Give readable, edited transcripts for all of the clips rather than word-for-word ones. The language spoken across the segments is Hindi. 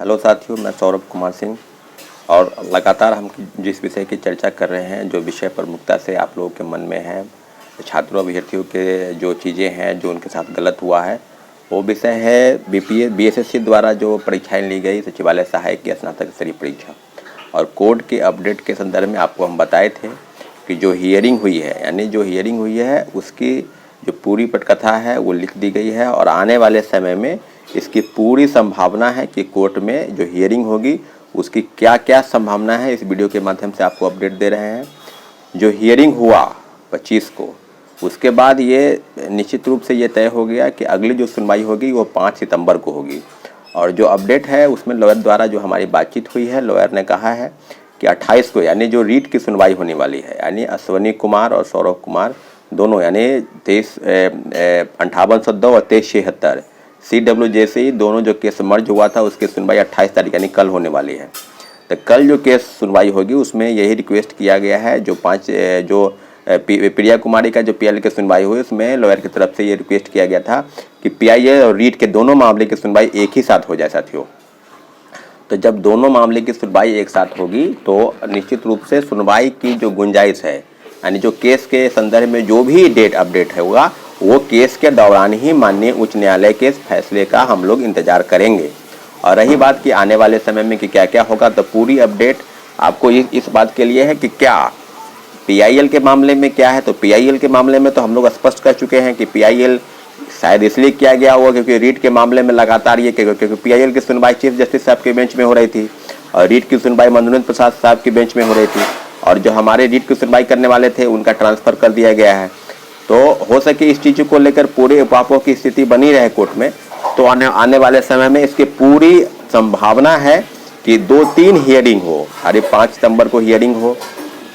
हेलो साथियों, मैं सौरभ कुमार सिंह और लगातार हम जिस विषय की चर्चा कर रहे हैं, जो विषय प्रमुखता से आप लोगों के मन में है, छात्रों अभ्यर्थियों के जो चीज़ें हैं जो उनके साथ गलत हुआ है, वो विषय है बीएसएससी द्वारा जो परीक्षाएं ली गई सचिवालय सहायक की स्नातक स्तरीय परीक्षा। और कोड के अपडेट के संदर्भ में आपको हम बताए थे कि जो हियरिंग हुई है, यानी जो हियरिंग हुई है उसकी जो पूरी पटकथा है वो लिख दी गई है और आने वाले समय में इसकी पूरी संभावना है कि कोर्ट में जो हियरिंग होगी उसकी क्या क्या संभावना है, इस वीडियो के माध्यम से आपको अपडेट दे रहे हैं। जो हियरिंग हुआ 25 को, उसके बाद ये निश्चित रूप से ये तय हो गया कि अगली जो सुनवाई होगी वो 5 सितंबर को होगी। और जो अपडेट है उसमें लॉयर द्वारा जो हमारी बातचीत हुई है, लॉयर ने कहा है कि 28 को यानी जो रीट की सुनवाई होने वाली है, यानी अश्वनी कुमार और सौरभ कुमार दोनों, यानी 5802 और 2376 CWJC दोनों जो केस मर्ज हुआ था उसकी सुनवाई 28 तारीख यानी कल होने वाली है। तो कल जो केस सुनवाई होगी उसमें यही रिक्वेस्ट किया गया है, जो प्रिया कुमारी का जो PIL की सुनवाई हुई उसमें लॉयर की तरफ से ये रिक्वेस्ट किया गया था कि PIL और रीट के दोनों मामले की सुनवाई एक ही साथ हो जाए साथियों। तो जब दोनों मामले की सुनवाई एक साथ होगी तो निश्चित रूप से सुनवाई की जो गुंजाइश है, यानी जो केस के संदर्भ में जो भी डेट अपडेट होगा वो केस के दौरान ही माननीय उच्च न्यायालय के फैसले का हम लोग इंतजार करेंगे। और रही बात कि आने वाले समय में कि क्या क्या होगा, तो पूरी अपडेट आपको इस बात के लिए है कि क्या PIL के मामले में क्या है। तो PIL के मामले में तो हम लोग स्पष्ट कर चुके हैं कि PIL शायद इसलिए किया गया होगा क्योंकि रीट के मामले में लगातार ये क्योंकि PIL की सुनवाई चीफ जस्टिस साहब के बेंच में हो रही थी और रीट की सुनवाई मनोरंजन प्रसाद साहब की बेंच में हो रही थी, और जो हमारे रीट की सुनवाई करने वाले थे उनका ट्रांसफ़र कर दिया गया है। तो हो सके इस चीज़ को लेकर पूरे उपापों की स्थिति बनी रहे कोर्ट में, तो आने वाले समय में इसकी पूरी संभावना है कि 2-3 हियरिंग हो। अरे 5 सितंबर को हियरिंग हो,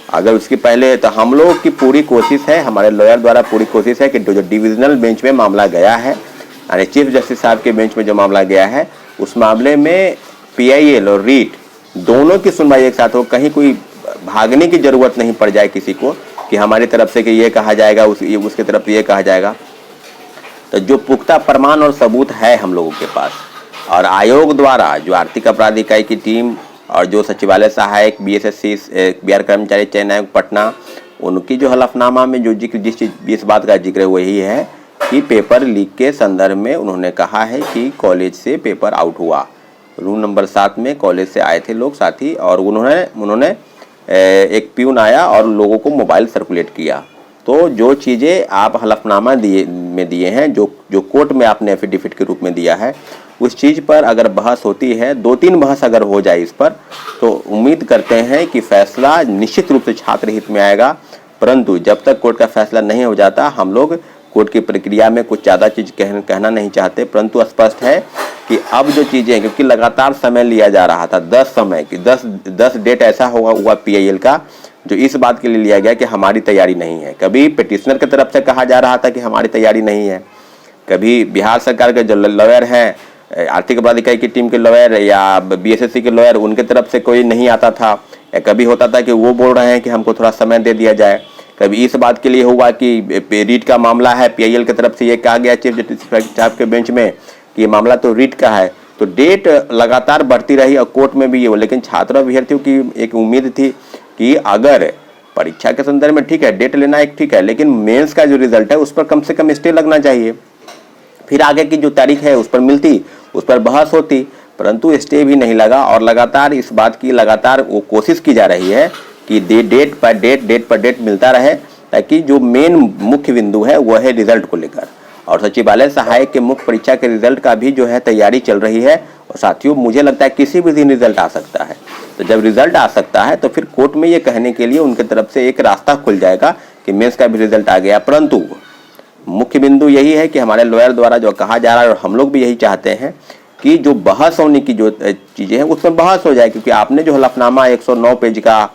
अगर उसकी पहले, तो हम लोग की पूरी कोशिश है, हमारे लॉयर द्वारा पूरी कोशिश है कि जो डिविजनल बेंच में मामला गया है, यानी चीफ जस्टिस साहब के बेंच में जो मामला गया है उस मामले में PIL और रीट दोनों की सुनवाई एक साथ हो, कहीं कोई भागने की जरूरत नहीं पड़ जाए किसी को कि हमारी तरफ से कि ये कहा जाएगा उसके तरफ ये कहा जाएगा। तो जो पुख्ता प्रमाण और सबूत है हम लोगों के पास, और आयोग द्वारा जो आर्थिक अपराध इकाई की टीम और जो सचिवालय सहायक BSSC बिहार कर्मचारी चयन आयोग पटना, उनकी जो हलफनामा में जो जिक्र जिस बात का जिक्र वही है कि पेपर लीक के संदर्भ में उन्होंने कहा है कि कॉलेज से पेपर आउट हुआ। रूम नंबर 7 में कॉलेज से आए थे लोग साथी, और उन्होंने एक प्यून आया और लोगों को मोबाइल सर्कुलेट किया। तो जो चीज़ें आप हलफनामा दिए हैं, जो कोर्ट में आपने एफिडेविट के रूप में दिया है, उस चीज़ पर अगर बहस होती है, 2-3 बहस अगर हो जाए इस पर, तो उम्मीद करते हैं कि फैसला निश्चित रूप से छात्र हित में आएगा। परंतु जब तक कोर्ट का फैसला नहीं हो जाता, हम लोग कोर्ट की प्रक्रिया में कुछ ज़्यादा चीज़ कहना नहीं चाहते। परंतु स्पष्ट है कि अब जो चीज़ें, क्योंकि लगातार समय लिया जा रहा था, 10 डेट ऐसा हुआ PIL का जो इस बात के लिए लिया गया कि हमारी तैयारी नहीं है। कभी पिटिशनर की तरफ से कहा जा रहा था कि हमारी तैयारी नहीं है, कभी बिहार सरकार के जो लॉयर हैं, आर्थिक अपराध इकाई की टीम के लॉयर या BSSC के लॉयर, उनके तरफ से कोई नहीं आता था, या कभी होता था कि वो बोल रहे हैं कि हमको थोड़ा समय दे दिया जाए। कभी इस बात के लिए हुआ कि रीट का मामला है, PIL की तरफ से ये कहा गया चीफ जस्टिस साहब के बेंच में कि ये मामला तो रीट का है। तो डेट लगातार बढ़ती रही और कोर्ट में भी ये हो, लेकिन छात्र अभ्यर्थियों की एक उम्मीद थी कि अगर परीक्षा के संदर्भ में ठीक है डेट लेना एक ठीक है, लेकिन मेंस का जो रिजल्ट है उस पर कम से कम स्टे लगना चाहिए, फिर आगे की जो तारीख है उस पर मिलती, उस पर बहस होती। परंतु स्टे भी नहीं लगा और लगातार इस बात की लगातार वो कोशिश की जा रही है कि डेट पर डेट मिलता रहे, ताकि जो मेन मुख्य बिंदु है वह है रिजल्ट को लेकर। और सचिवालय सहायक के मुख्य परीक्षा के रिजल्ट का भी जो है तैयारी चल रही है। और साथियों, मुझे लगता है किसी भी दिन रिजल्ट आ सकता है। तो जब रिजल्ट आ सकता है तो फिर कोर्ट में ये कहने के लिए उनके तरफ से एक रास्ता खुल जाएगा कि मेंस का भी रिजल्ट आ गया। परंतु मुख्य बिंदु यही है कि हमारे लॉयर द्वारा जो कहा जा रहा है, और हम लोग भी यही चाहते हैं कि जो बहस होने की जो चीज़ें हैं उसमें बहस हो जाए, क्योंकि आपने जो हलफनामा 109 पेज का,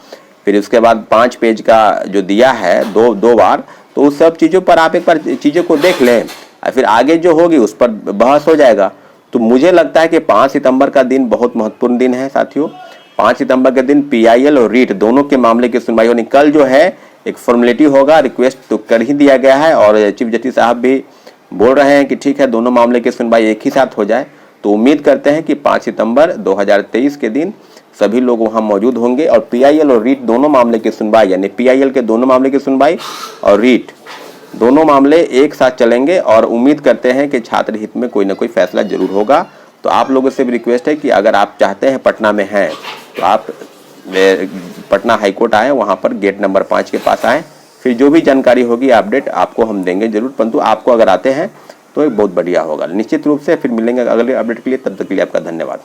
फिर उसके बाद 5 पेज का जो दिया है दो बार, तो उस सब चीज़ों पर आप एक बार चीज़ों को देख लें और फिर आगे जो होगी उस पर बहस हो जाएगा। तो मुझे लगता है कि 5 सितंबर का दिन बहुत महत्वपूर्ण दिन है साथियों। 5 सितंबर के दिन PIL और रीट दोनों के मामले की सुनवाई होनी। कल जो है एक फॉर्मेलिटी होगा, रिक्वेस्ट तो कर ही दिया गया है और चीफ जस्टिस साहब भी बोल रहे हैं कि ठीक है दोनों मामले की सुनवाई एक ही साथ हो जाए। तो तो उम्मीद करते हैं कि 5 सितंबर 2023 के दिन सभी लोग वहां मौजूद होंगे और पीआईएल और रीट दोनों मामले की सुनवाई, यानी पीआईएल के दोनों मामले की सुनवाई और रीट दोनों मामले एक साथ चलेंगे और उम्मीद करते हैं कि छात्र हित में कोई ना कोई फैसला जरूर होगा। तो आप लोगों से भी रिक्वेस्ट है कि अगर आप चाहते हैं पटना में हैं तो आप पटना हाईकोर्ट आए, वहां पर गेट नंबर 5 के पास आए, फिर जो भी जानकारी होगी अपडेट आपको हम देंगे जरूर, परंतु आपको अगर आते हैं तो बहुत बढ़िया होगा। निश्चित रूप से फिर मिलेंगे अगले अपडेट के लिए, तब तक के लिए आपका धन्यवाद।